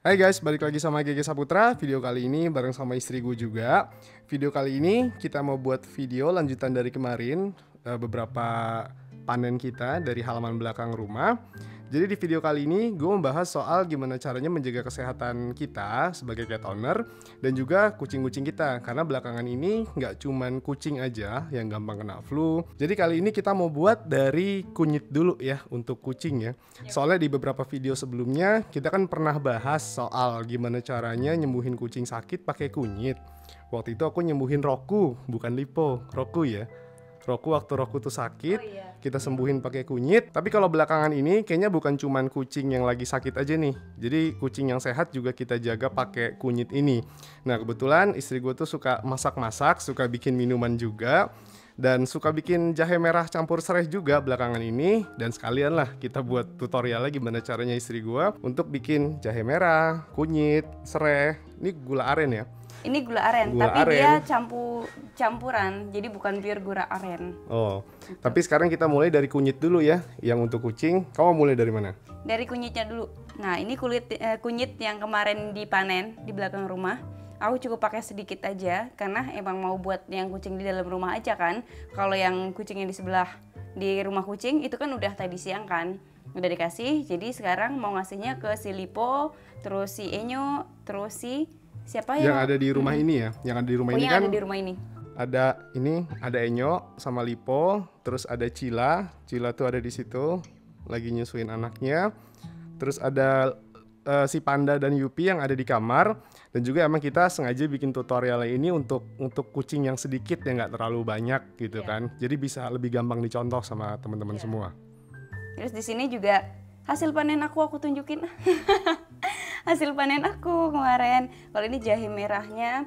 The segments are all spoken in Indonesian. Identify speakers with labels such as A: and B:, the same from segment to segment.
A: Hai guys, balik lagi sama Gege Saputra. Video kali ini bareng sama istri gue juga. Video kali ini kita mau buat video lanjutan dari kemarin, beberapa panen kita dari halaman belakang rumah. Jadi di video kali ini gue membahas soal gimana caranya menjaga kesehatan kita sebagai cat owner dan juga kucing-kucing kita. Karena belakangan ini nggak cuman kucing aja yang gampang kena flu. Jadi kali ini kita mau buat dari kunyit dulu ya untuk kucing ya. Soalnya di beberapa video sebelumnya kita kan pernah bahas soal gimana caranya nyembuhin kucing sakit pakai kunyit. Waktu itu aku nyembuhin Roku, bukan Lipo, Roku ya. Roku waktu Roku tuh sakit, kita sembuhin pakai kunyit. Tapi kalau belakangan ini kayaknya bukan cuman kucing yang lagi sakit aja nih. Jadi kucing yang sehat juga kita jaga pakai kunyit ini. Nah kebetulan istri gue tuh suka masak-masak, suka bikin minuman juga, dan suka bikin jahe merah campur serai juga belakangan ini. Dan sekalian lah kita buat tutorialnya gimana caranya istri gue untuk bikin jahe merah, kunyit, serai. Ini gula aren ya.
B: Ini gula aren,
A: Gula
B: tapi
A: aren.
B: dia campuran, jadi bukan pure gula aren.
A: Oh, tapi sekarang kita mulai dari kunyit dulu ya, yang untuk kucing. Kamu mulai dari mana?
B: Dari kunyitnya dulu. Nah, ini kunyit yang kemarin dipanen di belakang rumah. Aku cukup pakai sedikit aja, karena emang mau buat yang kucing di dalam rumah aja kan. Kalau yang kucing yang di sebelah di rumah kucing itu kan udah tadi siang kan, udah dikasih. Jadi sekarang mau ngasihnya ke si Lipo, terus si Enyo, terus si siapa ya?
A: Yang ada di rumah ini ya, yang ada di rumah ini
B: yang
A: kan
B: ada di rumah ini.
A: ada Enyo sama Lipo, terus ada Cila tuh ada di situ lagi nyusuin anaknya, terus ada si Panda dan Yupi yang ada di kamar, dan juga emang kita sengaja bikin tutorial ini untuk kucing yang sedikit yang nggak terlalu banyak gitu kan, jadi bisa lebih gampang dicontoh sama teman-teman semua.
B: Terus di sini juga hasil panen aku tunjukin. Hasil panen aku kemarin. Kalau ini jahe merahnya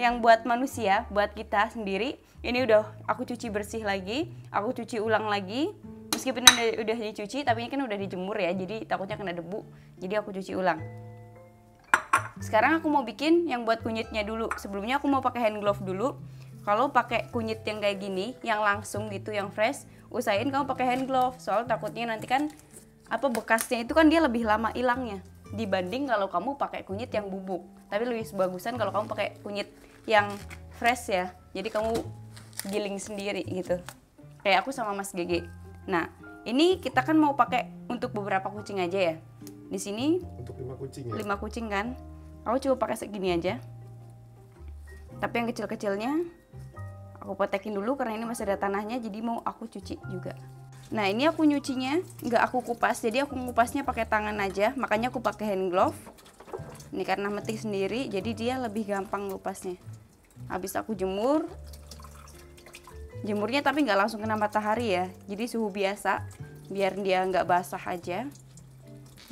B: yang buat manusia, buat kita sendiri. Ini udah aku cuci bersih lagi, aku cuci ulang lagi. Meskipun udah dicuci, tapi ini kan udah dijemur ya, jadi takutnya kena debu. Jadi aku cuci ulang. Sekarang aku mau bikin yang buat kunyitnya dulu. Sebelumnya aku mau pakai hand glove dulu. Kalau pakai kunyit yang kayak gini, yang langsung gitu, yang fresh, usahain kamu pakai hand glove. Soal takutnya nanti kan bekasnya itu kan dia lebih lama hilangnya dibanding kalau kamu pakai kunyit yang bubuk. Tapi lebih bagusan kalau kamu pakai kunyit yang fresh ya. Jadi kamu giling sendiri gitu. Kayak aku sama Mas Gege. Nah, ini kita kan mau pakai untuk beberapa kucing aja ya. Di sini
A: Untuk 5 kucing ya.
B: 5 kucing kan. Aku coba pakai segini aja. Tapi yang kecil-kecilnya aku potekin dulu karena ini masih ada tanahnya, jadi mau aku cuci juga. Nah, ini aku nyucinya nggak aku kupas, jadi aku ngupasnya pakai tangan aja, makanya aku pakai hand glove. Ini karena metik sendiri, jadi dia lebih gampang ngupasnya. Habis aku jemur, jemurnya tapi nggak langsung kena matahari ya, jadi suhu biasa, biar dia nggak basah aja.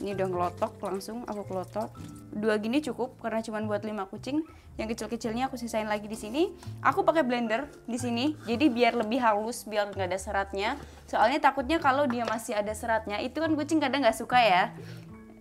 B: Ini udah ngelotok, langsung aku kelotok. 2 gini cukup karena cuma buat 5 kucing. Yang kecil-kecilnya aku sisain lagi di sini. Aku pakai blender di sini, jadi biar lebih halus, biar nggak ada seratnya. Soalnya takutnya kalau dia masih ada seratnya, itu kan kucing kadang nggak suka ya.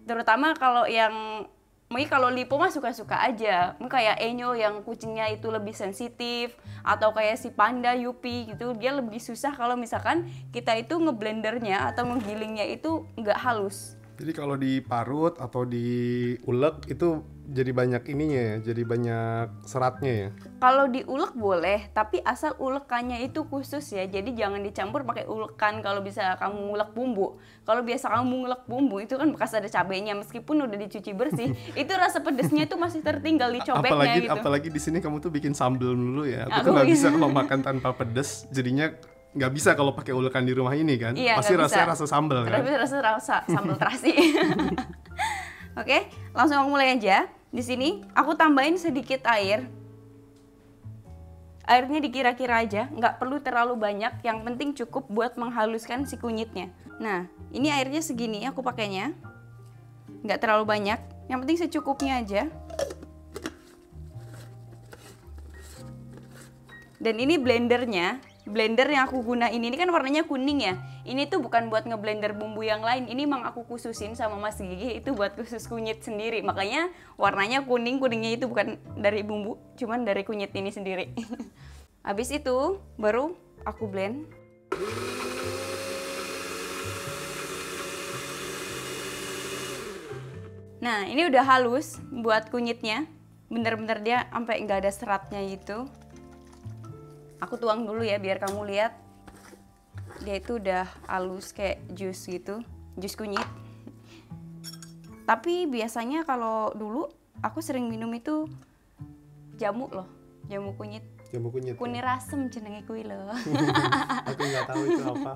B: Terutama kalau yang mungkin kalau Lipo mah suka-suka aja. Mungkin kayak Enyo yang kucingnya itu lebih sensitif, atau kayak si Panda, Yupi gitu, dia lebih susah kalau misalkan kita itu ngeblendernya atau menggilingnya itu nggak halus.
A: Jadi kalau diparut atau diulek itu jadi banyak ininya ya, jadi banyak seratnya ya.
B: Kalau diulek boleh, tapi asal ulekannya itu khusus ya. Jadi jangan dicampur pakai ulekan kalau bisa kamu ngulek bumbu. Kalau biasa kamu ngulek bumbu itu kan bekas ada cabenya, meskipun udah dicuci bersih, itu rasa pedesnya itu masih tertinggal di cobeknya gitu.
A: Apalagi di sini kamu tuh bikin sambal dulu ya. Aku tuh nggak bisa kalau makan tanpa pedes, jadinya nggak bisa kalau pakai ulekan di rumah ini kan.
B: Iya,
A: pasti rasanya rasa sambal kan.
B: Rasa sambal terasi. Oke, langsung aku mulai aja. Di sini aku tambahin sedikit air. Airnya dikira-kira aja, nggak perlu terlalu banyak. Yang penting cukup buat menghaluskan si kunyitnya. Nah, ini airnya segini aku pakainya. Nggak terlalu banyak. Yang penting secukupnya aja. Dan ini blendernya. Blender yang aku gunain ini kan warnanya kuning ya. Ini tuh bukan buat ngeblender bumbu yang lain. Ini emang aku khususin sama Mas Gigi itu buat khusus kunyit sendiri. Makanya warnanya kuning. Kuningnya itu bukan dari bumbu, cuman dari kunyit ini sendiri. Habis itu baru aku blend. Nah, ini udah halus buat kunyitnya. Bener-bener dia sampai nggak ada seratnya gitu. Aku tuang dulu ya biar kamu lihat. Dia itu udah halus kayak jus gitu, jus kunyit. Tapi biasanya kalau dulu aku sering minum itu jamu loh, jamu kunyit.
A: Jamu kunyit.
B: Kunir asem jenenge kuwi loh.
A: Aku nggak tahu itu apa.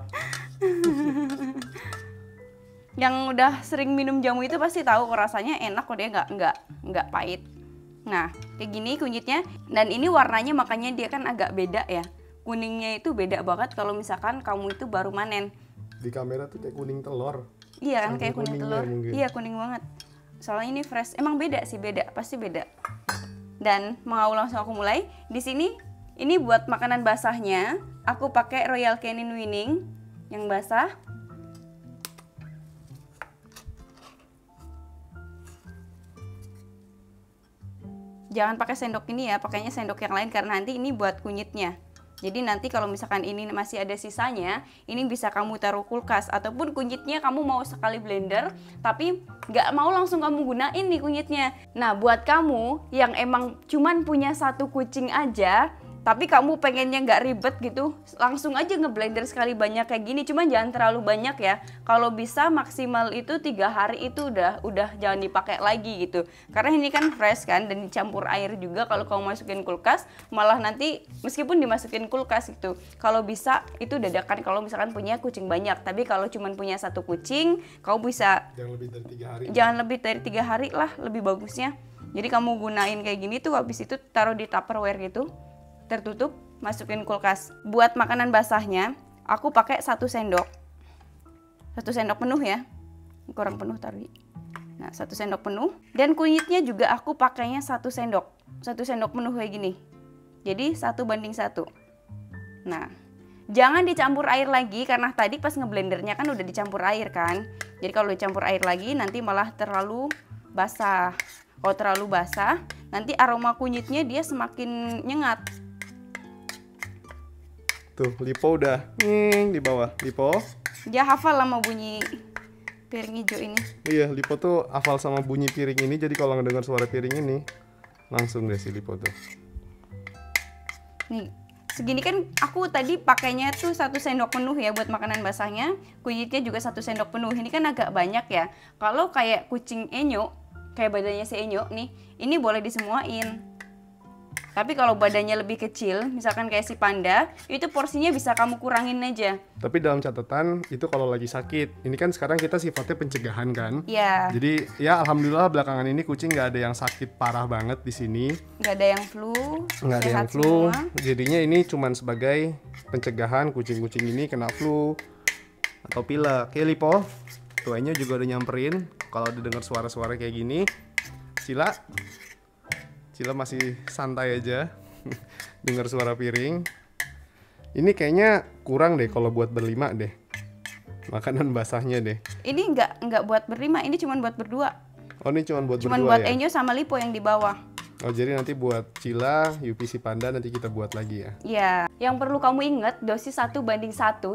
B: Yang udah sering minum jamu itu pasti tahu kok rasanya enak kok, dia nggak pahit. Nah, kayak gini kunyitnya, dan ini warnanya makanya dia kan agak beda ya. Kuningnya itu beda banget kalau misalkan kamu itu baru manen.
A: Di kamera tuh kayak kuning telur.
B: Iya kan,
A: Saking
B: kayak kuning
A: kuningnya
B: telur.
A: mungkin.
B: Iya, kuning banget. Soalnya ini fresh. Emang beda sih, beda, pasti beda. Dan mau langsung aku mulai. Di sini ini buat makanan basahnya, aku pakai Royal Canin Winning yang basah. Jangan pakai sendok ini ya, pakainya sendok yang lain karena nanti ini buat kunyitnya. Jadi nanti kalau misalkan ini masih ada sisanya, ini bisa kamu taruh kulkas, ataupun kunyitnya kamu mau sekali blender, tapi nggak mau langsung kamu gunain nih kunyitnya. Nah, buat kamu yang emang cuman punya satu kucing aja, tapi kamu pengennya nggak ribet gitu, langsung aja ngeblender sekali banyak kayak gini. Cuman jangan terlalu banyak ya. Kalau bisa maksimal itu 3 hari itu udah jangan dipakai lagi gitu. Karena ini kan fresh kan dan dicampur air juga. Kalau kamu masukin kulkas, malah nanti meskipun dimasukin kulkas gitu, kalau bisa itu dadakan kalau misalkan punya kucing banyak. Tapi kalau cuman punya satu kucing, kamu bisa
A: Jangan lebih dari 3 hari.
B: jangan lebih dari 3 hari lah, lebih bagusnya. Jadi kamu gunain kayak gini tuh, habis itu taruh di Tupperware gitu, tertutup, masukin kulkas. Buat makanan basahnya, aku pakai 1 sendok. 1 sendok penuh ya. Kurang penuh taruh. Nah, 1 sendok penuh. Dan kunyitnya juga aku pakainya 1 sendok. 1 sendok penuh kayak gini. Jadi 1:1. Nah, jangan dicampur air lagi karena tadi pas ngeblendernya kan udah dicampur air kan. Jadi kalau dicampur air lagi nanti malah terlalu basah. Kalau terlalu basah, nanti aroma kunyitnya dia semakin nyengat.
A: Tuh, Lipo udah di bawah. Lipo.
B: Dia hafal sama bunyi piring hijau ini.
A: Iya, Lipo tuh hafal sama bunyi piring ini. Jadi kalau ngedengar suara piring ini, langsung deh si Lipo tuh.
B: Nih, segini kan aku tadi pakainya tuh 1 sendok penuh ya buat makanan basahnya. Kunyitnya juga 1 sendok penuh. Ini kan agak banyak ya. Kalau kayak kucing Enyo, kayak badannya si Enyo nih, ini boleh disemuain. Tapi kalau badannya lebih kecil, misalkan kayak si Panda, itu porsinya bisa kamu kurangin aja.
A: Tapi dalam catatan itu kalau lagi sakit. Ini kan sekarang kita sifatnya pencegahan kan.
B: Iya.
A: Jadi ya alhamdulillah belakangan ini kucing nggak ada yang sakit parah banget di sini.
B: Nggak ada yang flu.
A: Nggak ada yang
B: sehat
A: flu.
B: semua.
A: Jadinya ini cuman sebagai pencegahan kucing-kucing ini kena flu atau pilek. Kayak Lipo, tuanya juga udah nyamperin. Kalau udah dengar suara-suara kayak gini, Cila masih santai aja dengar suara piring. Ini kayaknya kurang deh kalau buat berlima deh. Makanan basahnya deh.
B: Ini nggak buat berlima, ini cuma buat berdua.
A: Oh, ini cuma buat
B: Cuman
A: berdua
B: buat
A: ya?
B: Enyo sama Lipo yang di bawah.
A: Oh, jadi nanti buat Cila, Yupi si Panda nanti kita buat lagi ya.
B: Ya, yang perlu kamu ingat dosis 1:1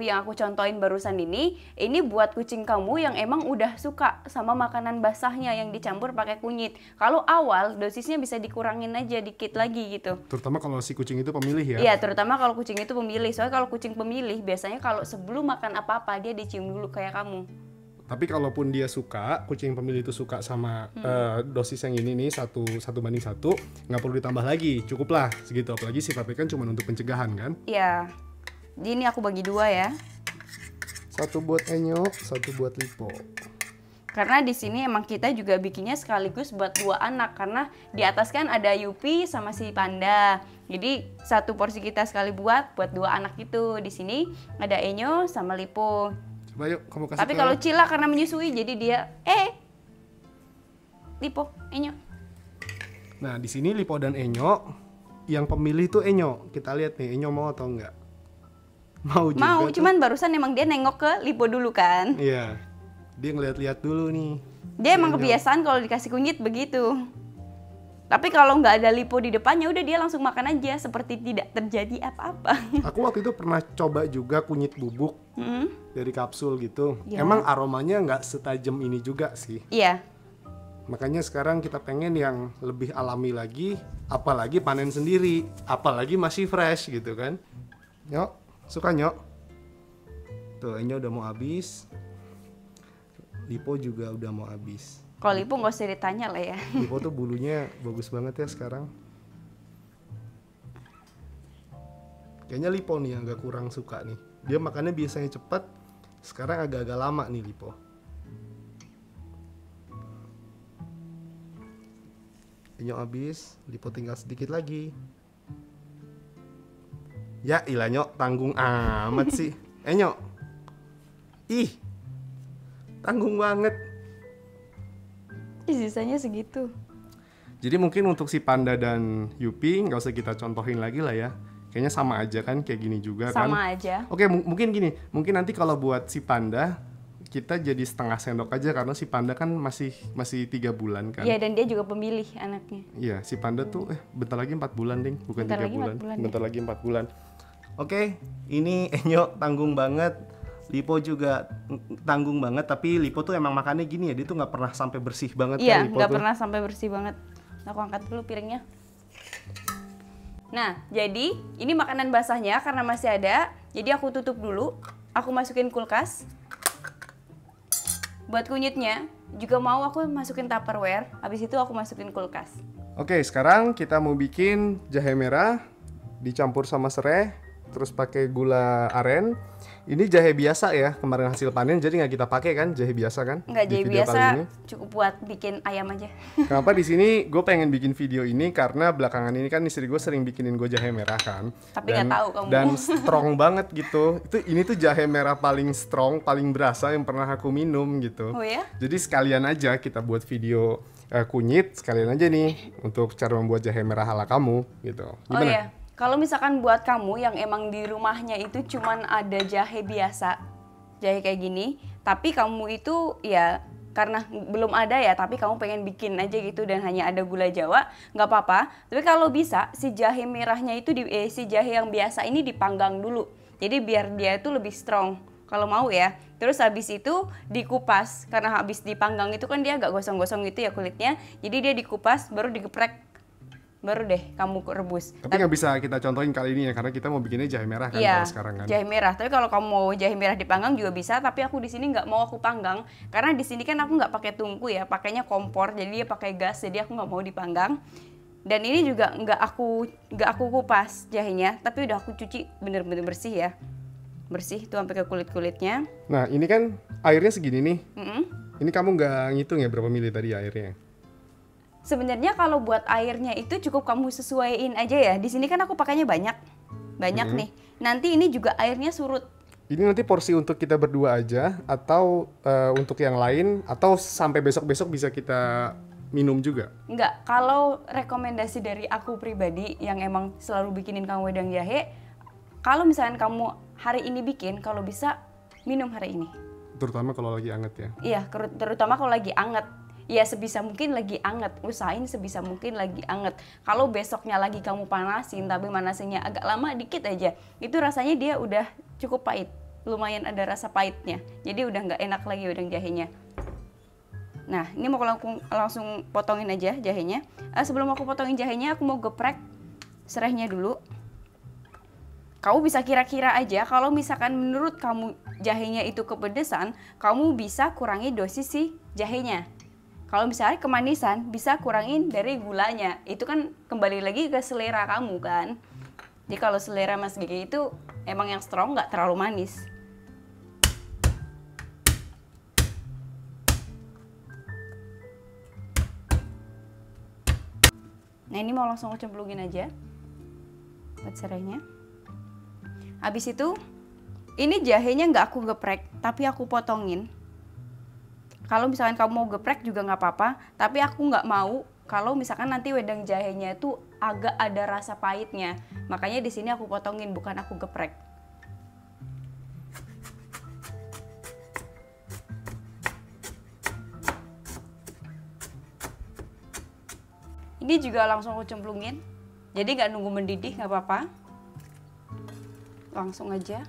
B: yang aku contohin barusan ini buat kucing kamu yang emang udah suka sama makanan basahnya yang dicampur pakai kunyit. Kalau awal dosisnya bisa dikurangin aja dikit lagi gitu.
A: Terutama kalau si kucing itu pemilih ya.
B: Iya, terutama kalau kucing itu pemilih. Soalnya kalau kucing pemilih biasanya kalau sebelum makan apa-apa dia dicium dulu kayak kamu.
A: Tapi kalaupun dia suka, kucing pemilih itu suka sama dosis yang ini nih 1:1, nggak perlu ditambah lagi, cukuplah segitu. Apalagi sifatnya kan cuma untuk pencegahan kan.
B: Iya. Jadi ini aku bagi 2 ya.
A: 1 buat Enyo, 1 buat Lipo.
B: Karena di sini emang kita juga bikinnya sekaligus buat 2 anak karena di atas kan ada Yupi sama si Panda. Jadi 1 porsi kita sekali buat 2 anak itu. Di sini ada Enyo sama Lipo.
A: Coba yuk kamu kasih.
B: Tapi kalau Cila karena menyusui jadi dia Lipo, Enyo.
A: Nah, di sini Lipo dan Enyo yang pemilih tuh Enyo. Kita lihat nih Enyo mau atau enggak. Mau juga.
B: Mau,
A: tuh.
B: cuman barusan emang dia nengok ke Lipo dulu kan.
A: Iya. Dia ngeliat-liat dulu nih.
B: Dia emang kebiasaan kalau dikasih kunyit begitu. Tapi kalau nggak ada Lipo di depannya, udah dia langsung makan aja seperti tidak terjadi apa-apa.
A: Aku waktu itu pernah coba juga kunyit bubuk dari kapsul gitu.
B: Ya.
A: Emang aromanya nggak setajam ini juga sih.
B: Iya.
A: Makanya sekarang kita pengen yang lebih alami lagi, apalagi panen sendiri, apalagi masih fresh gitu kan. Nyok, suka Nyok? Tuh, Enyo udah mau habis. Lipo juga udah mau habis.
B: Kalau Lipo nggak usah ditanya lah ya.
A: Lipo tuh bulunya bagus banget ya sekarang. Kayaknya Lipo nih yang agak kurang suka nih. Dia makannya biasanya cepat, sekarang agak-agak lama nih Lipo. Enyo habis, Lipo tinggal sedikit lagi. Ya ilah Nyok, tanggung amat sih. Nyok, ih, tanggung banget.
B: Sisanya segitu.
A: Jadi mungkin untuk si Panda dan Yupi nggak usah kita contohin lagi lah ya. Kayaknya sama aja kan, kayak gini juga kan.
B: Sama aja.
A: Oke, mungkin gini, mungkin nanti kalau buat si Panda kita jadi setengah sendok aja karena si Panda kan masih 3 bulan kan.
B: Iya, dan dia juga pemilih anaknya.
A: Iya, si Panda tuh bentar lagi 4 bulan ding, bukan 3 bulan. Bentar lagi 4 bulan. Oke, ini Enyo tanggung banget. Lipo juga tanggung banget, tapi Lipo tuh emang makannya gini ya, dia tuh nggak pernah sampai bersih banget.
B: Iya,
A: kan Lipo
B: nggak
A: tuh.
B: pernah sampai bersih banget. Aku angkat dulu piringnya. Nah, jadi ini makanan basahnya karena masih ada, jadi aku tutup dulu. Aku masukin kulkas. Buat kunyitnya juga mau aku masukin Tupperware. Habis itu aku masukin kulkas.
A: Oke, sekarang kita mau bikin jahe merah dicampur sama serai, terus pakai gula aren. Ini jahe biasa ya, kemarin hasil panen, jadi nggak kita pakai kan jahe biasa kan?
B: Nggak,
A: di
B: jahe
A: video
B: biasa
A: kali ini.
B: cukup buat bikin ayam aja.
A: Kenapa di sini gue pengen bikin video ini karena belakangan ini kan istri gue sering bikinin gue jahe merah kan.
B: Tapi nggak tahu kamu.
A: Dan strong banget gitu. Ini tuh jahe merah paling strong, paling berasa yang pernah aku minum gitu.
B: Oh ya?
A: Jadi sekalian aja kita buat video kunyit, sekalian aja nih untuk cara membuat jahe merah ala kamu gitu. Gimana?
B: Oh ya, kalau misalkan buat kamu yang emang di rumahnya itu cuman ada jahe biasa, jahe kayak gini, tapi kamu itu ya karena belum ada ya, tapi kamu pengen bikin aja gitu dan hanya ada gula Jawa, nggak apa-apa. Tapi kalau bisa si jahe merahnya itu si jahe yang biasa ini dipanggang dulu. Jadi biar dia itu lebih strong. Kalau mau ya. Terus habis itu dikupas, karena habis dipanggang itu kan dia agak gosong-gosong gitu ya kulitnya. Jadi dia dikupas baru digeprek. Baru deh kamu rebus.
A: Tapi nggak bisa kita contohin kali ini ya karena kita mau bikinnya jahe merah kan
B: iya,
A: kalau sekarang kan.
B: Jahe merah. Tapi kalau kamu mau jahe merah dipanggang juga bisa. Tapi aku di sini nggak mau aku panggang karena di sini kan aku nggak pakai tungku ya, pakainya kompor. Jadi dia pakai gas. Jadi aku nggak mau dipanggang. Dan ini juga nggak aku kupas jahenya, tapi udah aku cuci bener-bener bersih ya. Bersih tuh sampai ke kulit-kulitnya.
A: Nah ini kan airnya segini nih. Ini kamu nggak ngitung ya berapa mili tadi airnya?
B: Sebenarnya kalau buat airnya itu cukup kamu sesuaiin aja ya. Di sini kan aku pakainya banyak nih. Nanti ini juga airnya surut.
A: Ini nanti porsi untuk kita berdua aja atau untuk yang lain atau sampai besok-besok bisa kita minum juga?
B: Enggak, kalau rekomendasi dari aku pribadi yang emang selalu bikinin kamu wedang jahe, kalau misalkan kamu hari ini bikin, kalau bisa minum hari ini.
A: Terutama kalau lagi anget ya?
B: Iya, terutama kalau lagi anget. Ya sebisa mungkin lagi anget, usahain sebisa mungkin lagi anget. Kalau besoknya lagi kamu panasin, tapi manasinnya agak lama dikit aja, itu rasanya dia udah cukup pahit, lumayan ada rasa pahitnya. Jadi udah nggak enak lagi wedang jahenya. Nah ini mau langsung potongin aja jahenya. Sebelum aku potongin jahenya, aku mau geprek serainya dulu. Kamu bisa kira-kira aja, kalau misalkan menurut kamu jahenya itu kepedesan, kamu bisa kurangi dosis si jahenya. Kalau misalnya kemanisan, bisa kurangin dari gulanya. Itu kan kembali lagi ke selera kamu kan. Jadi kalau selera Mas Gigi itu emang yang strong, nggak terlalu manis. Nah ini mau langsung aku cemplungin aja buat serainya. Habis itu, ini jahenya nggak aku geprek, tapi aku potongin. Kalau misalkan kamu mau geprek juga nggak apa-apa, tapi aku nggak mau kalau misalkan nanti wedang jahenya itu agak ada rasa pahitnya. Makanya di sini aku potongin, bukan aku geprek. Ini juga langsung aku cemplungin, jadi nggak nunggu mendidih, nggak apa-apa. Langsung aja.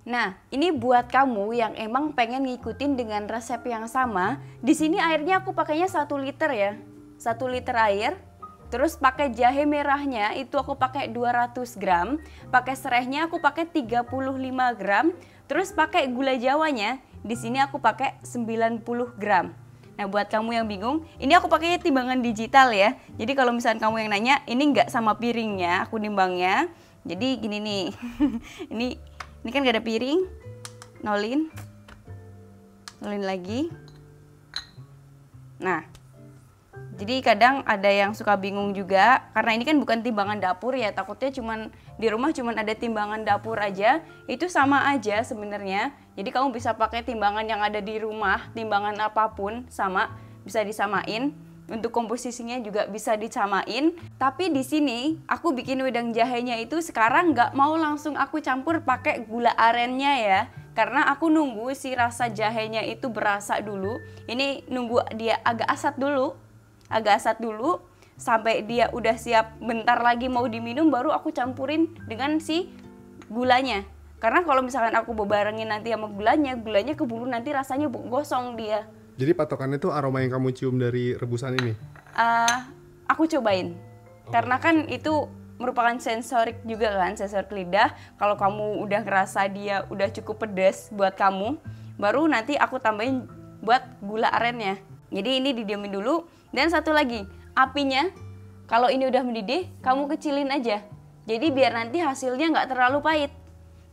B: Nah, ini buat kamu yang emang pengen ngikutin dengan resep yang sama. Di sini airnya aku pakainya 1 liter ya. 1 liter air. Terus pakai jahe merahnya itu aku pakai 200 gram. Pakai serehnya aku pakai 35 gram. Terus pakai gula jawanya di sini aku pakai 90 gram. Nah, buat kamu yang bingung, ini aku pakainya timbangan digital ya. Jadi kalau misalnya kamu yang nanya, ini nggak sama piringnya, aku nimbangnya. Jadi gini nih. Ini kan gak ada piring, nolin lagi. Nah, jadi kadang ada yang suka bingung juga, karena ini kan bukan timbangan dapur ya, takutnya cuman di rumah cuman ada timbangan dapur aja, itu sama aja sebenarnya. Jadi kamu bisa pakai timbangan yang ada di rumah, timbangan apapun sama, bisa disamain. Untuk komposisinya juga bisa disamain. Tapi di sini aku bikin wedang jahenya itu sekarang nggak mau langsung aku campur pakai gula arennya ya. Karena aku nunggu si rasa jahenya itu berasa dulu. Ini nunggu dia agak asat dulu. Sampai dia udah siap bentar lagi mau diminum baru aku campurin dengan si gulanya. Karena kalau misalkan aku bebarengin nanti sama gulanya keburu nanti rasanya gosong dia.
A: Jadi patokannya tuh aroma yang kamu cium dari rebusan ini?
B: Aku cobain. Karena kan itu merupakan sensorik juga kan, sensorik lidah. Kalau kamu udah ngerasa dia udah cukup pedas buat kamu, baru nanti aku tambahin buat gula arennya. Jadi ini didiamin dulu. Dan satu lagi, apinya kalau ini udah mendidih, kamu kecilin aja. Jadi biar nanti hasilnya nggak terlalu pahit.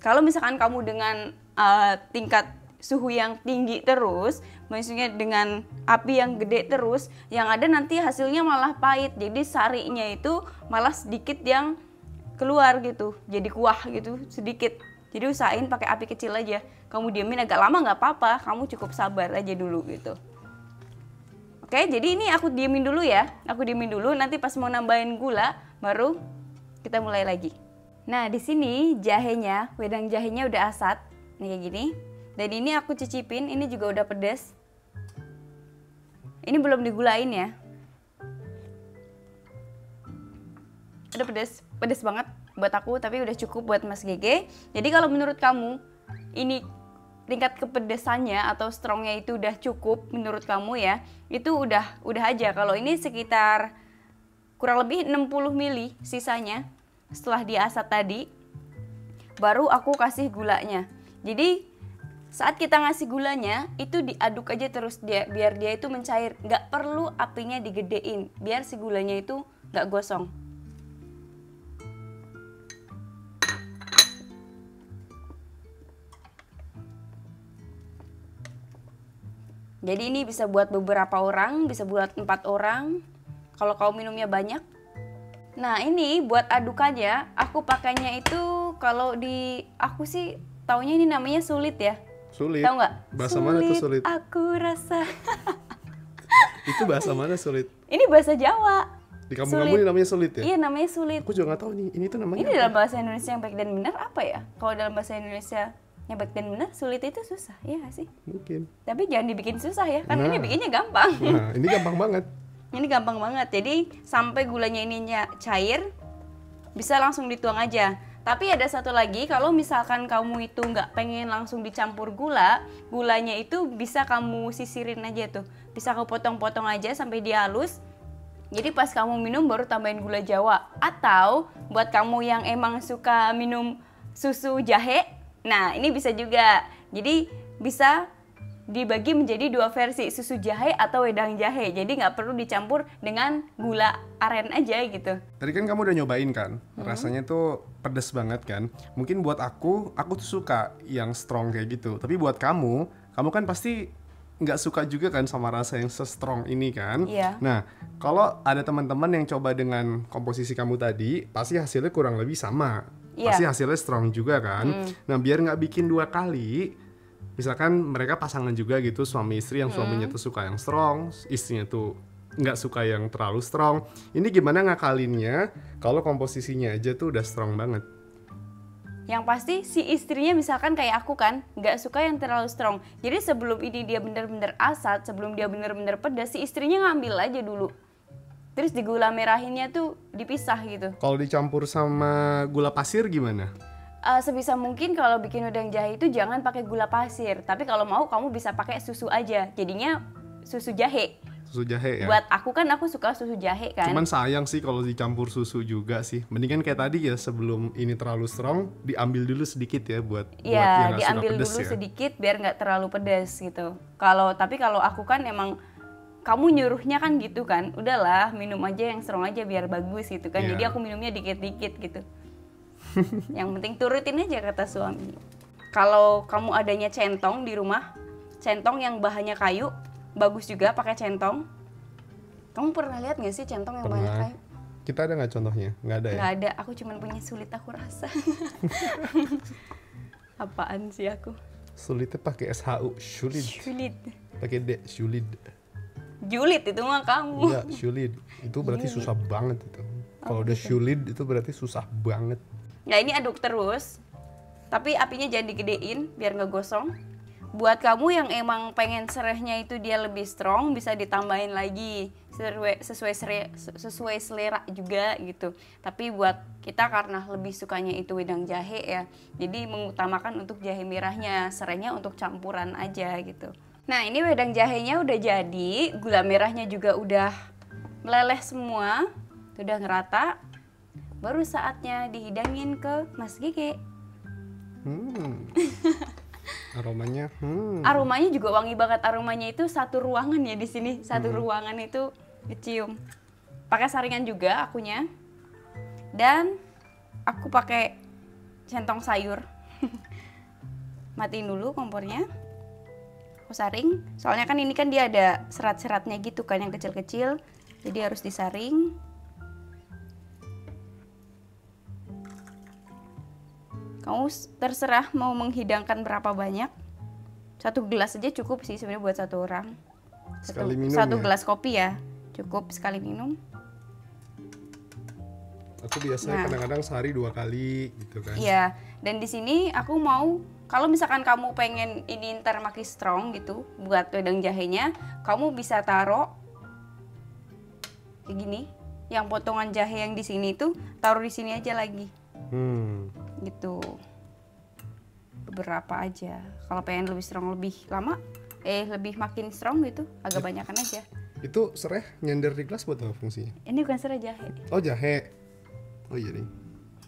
B: Kalau misalkan kamu dengan tingkat suhu yang tinggi terus, maksudnya dengan api yang gede terus, yang ada nanti hasilnya malah pahit. Jadi sarinya itu malah sedikit yang keluar gitu, jadi kuah gitu sedikit. Jadi usahain pakai api kecil aja. Kamu diamin agak lama nggak apa-apa, kamu cukup sabar aja dulu gitu. Oke, jadi ini aku diamin dulu ya. Aku diamin dulu, nanti pas mau nambahin gula baru kita mulai lagi. Nah, di sini jahenya, wedang jahenya udah asat. Nih kayak gini. Dan ini aku cicipin, ini juga udah pedas. Ini belum digulain ya. Udah pedas banget buat aku, tapi udah cukup buat Mas Gege. Jadi kalau menurut kamu, ini tingkat kepedesannya atau strongnya itu udah cukup menurut kamu ya, itu udah aja. Kalau ini sekitar kurang lebih 60 ml sisanya setelah diasat tadi, baru aku kasih gulanya. Jadi saat kita ngasih gulanya itu diaduk aja terus biar dia itu mencair, nggak perlu apinya digedein biar si gulanya itu nggak gosong. Jadi ini bisa buat beberapa orang, bisa buat 4 orang kalau kau minumnya banyak. Nah ini buat adukannya aku pakainya itu, kalau di aku sih taunya ini namanya sulit ya.
A: Sulit.
B: Tahu nggak?
A: Bahasa mana tuh sulit?
B: Aku rasa.
A: Itu bahasa mana sulit?
B: Ini bahasa Jawa.
A: Di kampung kamu ini namanya sulit ya?
B: Iya namanya sulit.
A: Aku juga nggak tahu nih. Ini tuh namanya.
B: Ini
A: apa?
B: dalam bahasa Indonesia yang baik dan benar apa ya? Kalau dalam bahasa Indonesia yang baik dan benar, sulit itu susah, iya nggak sih?
A: Mungkin.
B: Tapi jangan dibikin susah ya, kan
A: Nah.
B: ini bikinnya gampang.
A: Nah, ini gampang banget.
B: Ini gampang banget. Jadi sampai gulanya ininya cair, bisa langsung dituang aja. Tapi ada satu lagi, kalau misalkan kamu itu nggak pengen langsung dicampur gulanya itu bisa kamu sisirin aja tuh. Bisa kamu potong-potong aja sampai dia halus. Jadi pas kamu minum baru tambahin gula Jawa. Atau buat kamu yang emang suka minum susu jahe, nah ini bisa juga. Jadi bisa dibagi menjadi 2 versi, susu jahe atau wedang jahe. Jadi nggak perlu dicampur dengan gula aren aja gitu.
A: Tadi kan kamu udah nyobain kan, rasanya tuh pedes banget kan. Mungkin buat aku tuh suka yang strong kayak gitu. Tapi buat kamu kan pasti nggak suka juga kan sama rasa yang se-strong ini kan.
B: Iya.
A: Nah, kalau ada teman-teman yang coba dengan komposisi kamu tadi, pasti hasilnya kurang lebih sama.
B: Iya.
A: Pasti hasilnya strong juga kan. Nah, biar nggak bikin 2 kali, misalkan mereka pasangan juga gitu, suami istri, yang suaminya tuh suka yang strong, istrinya tuh nggak suka yang terlalu strong. Ini gimana ngakalinnya kalau komposisinya aja tuh udah strong banget?
B: Yang pasti si istrinya misalkan kayak aku kan, nggak suka yang terlalu strong. Jadi sebelum ini dia bener-bener asat, sebelum dia bener-bener pedas, si istrinya ngambil aja dulu. Terus di gula merahinnya tuh dipisah gitu.
A: Kalau dicampur sama gula pasir gimana?
B: Sebisa mungkin kalau bikin wedang jahe itu jangan pakai gula pasir. Tapi kalau mau kamu bisa pakai susu aja. Jadinya susu jahe.
A: Susu jahe ya.
B: Buat aku kan aku suka susu jahe kan.
A: Cuman sayang sih kalau dicampur susu juga sih. Mendingan kayak tadi ya, sebelum ini terlalu strong diambil dulu sedikit ya buat
B: Iya,
A: yang nggak suka
B: diambil
A: pedes
B: dulu
A: ya.
B: sedikit biar nggak terlalu pedas gitu. Tapi kalau aku kan emang kamu nyuruhnya kan gitu kan, udahlah minum aja yang strong aja biar bagus gitu kan.
A: Iya.
B: Jadi aku minumnya dikit-dikit gitu. Yang penting turutin aja kata suami. Kalau kamu adanya centong di rumah, centong yang bahannya kayu, bagus juga pakai centong. Kamu pernah lihat nggak sih centong yang bahannya
A: Pernah.
B: kayu?
A: Kita ada nggak contohnya? Nggak ada ya?
B: Nggak ada, aku cuma punya sulit aku rasa. Apaan sih aku?
A: Sulitnya pakai SHU, sulit.
B: Sulit.
A: Pakai D, sulit.
B: Julit itu mah kamu.
A: Iya, sulit. Itu berarti susah banget itu. Kalau udah sulit itu berarti susah banget.
B: Nah ini aduk terus, tapi apinya jangan digedein biar nggak gosong. Buat kamu yang emang pengen serehnya itu dia lebih strong, bisa ditambahin lagi sesuai selera juga gitu. Tapi buat kita karena lebih sukanya itu wedang jahe ya, jadi mengutamakan untuk jahe merahnya, serehnya untuk campuran aja gitu. Nah ini wedang jahenya udah jadi, gula merahnya juga udah meleleh semua, udah ngerata. Baru saatnya dihidangin ke Mas Gege.
A: Aromanya,
B: Aromanya juga wangi banget. Aromanya itu satu ruangan ya di sini. Satu ruangan itu kecium. Pakai saringan juga akunya. Dan aku pakai centong sayur. Matiin dulu kompornya. Aku saring. Soalnya kan ini kan dia ada serat-seratnya gitu kan yang kecil-kecil. Jadi harus disaring. Kamu terserah mau menghidangkan berapa banyak. 1 gelas aja cukup sih sebenarnya buat 1 orang.
A: Sekali minum
B: Satu
A: ya?
B: gelas kopi ya, cukup sekali minum.
A: aku biasanya kadang-kadang sehari 2 kali gitu kan.
B: Iya, dan di sini aku mau kalau misalkan kamu pengen ini ntar makin strong gitu buat wedang jahenya, kamu bisa taruh kayak gini. Yang potongan jahe yang di sini tuh taruh di sini aja lagi. Gitu. Beberapa aja. Kalau pengen lebih strong lebih lama, lebih makin strong gitu, agak banyakan aja.
A: Itu sereh nyender di gelas buat apa fungsinya?
B: Ini bukan serai jahe.
A: Oh jahe. Oh iya nih.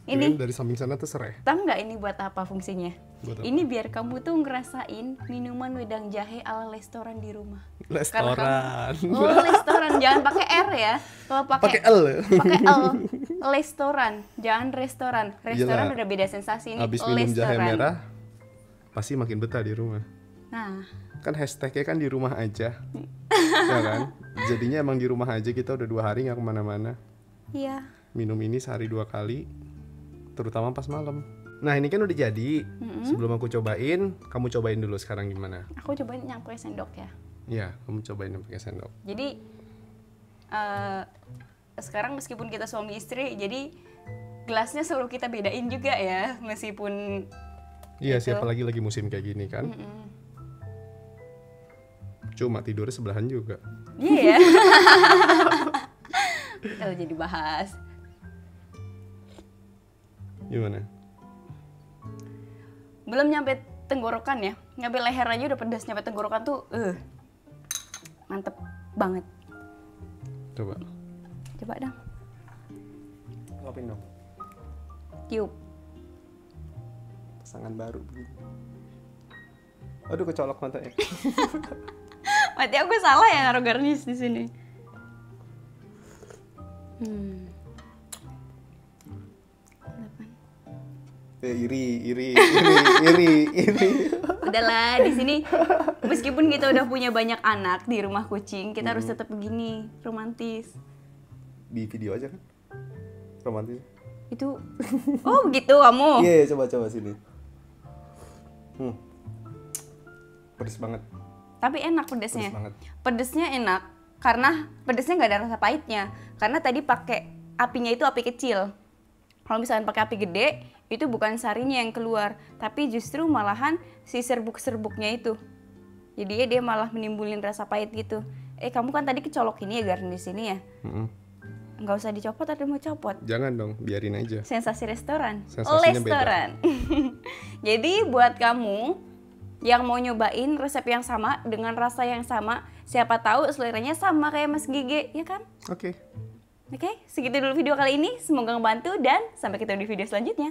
B: Ini
A: Kirain dari samping sana tuh sereh.
B: tahu nggak ini buat apa fungsinya?
A: Buat apa?
B: Ini biar kamu tuh ngerasain minuman wedang jahe ala restoran di rumah.
A: Restoran.
B: Oh, restoran, jangan pakai R ya. Kalau
A: Pakai
B: pakai
A: L.
B: pakai L. Restoran, jangan restoran. Restoran
A: Iyalah.
B: udah beda sensasi ini.
A: Habis minum jahe
B: Restoran.
A: merah pasti makin betah di rumah.
B: Nah,
A: Kan hashtagnya kan di rumah aja. Ya kan? Jadinya emang di rumah aja, kita udah 2 hari nggak kemana-mana.
B: iya.
A: Minum ini sehari 2 kali, terutama pas malam. Nah ini kan udah jadi. Sebelum aku cobain, kamu cobain dulu sekarang gimana?
B: Aku cobain yang pakai sendok ya.
A: Iya, kamu cobain yang pakai sendok.
B: Jadi sekarang meskipun kita suami istri, jadi gelasnya selalu kita bedain juga ya, meskipun
A: Iya,
B: gitu.
A: siapa lagi musim kayak gini kan? Cuma tidurnya sebelahan juga.
B: Iya ya. Kalau jadi bahas.
A: Gimana?
B: Belum nyampe tenggorokan ya, nyampe leher aja udah pedas, nyampe tenggorokan tuh mantep banget.
A: Coba.
B: Coba dong,
A: Lapin dong.
B: tiup.
A: Pasangan baru begini. Aduh, kecolok matanya.
B: Mati aku salah ya naruh garnish di sini.
A: Iri.
B: Udahlah di sini, meskipun kita udah punya banyak anak di rumah kucing, kita harus tetap begini, romantis.
A: Di video aja kan? Romantis.
B: Itu, oh gitu kamu.
A: Iya, coba sini. Pedes banget.
B: Tapi enak pedesnya.
A: Pedes banget.
B: Pedesnya enak karena pedesnya nggak ada rasa pahitnya. Karena tadi pakai apinya itu api kecil. Kalau misalnya pakai api gede, itu bukan sarinya yang keluar, tapi justru malahan si serbuk-serbuknya itu. Jadi dia malah menimbulin rasa pahit gitu. Kamu kan tadi kecolok ini ya garnish di sini ya. Nggak usah dicopot, ada mau copot.
A: Jangan dong, biarin aja.
B: Sensasi restoran.
A: Sensasinya
B: Restoran. Jadi buat kamu yang mau nyobain resep yang sama dengan rasa yang sama, siapa tahu seleranya sama kayak Mas Gege, ya kan?
A: Oke.
B: Oke, segitu dulu video kali ini. Semoga ngebantu dan sampai ketemu di video selanjutnya.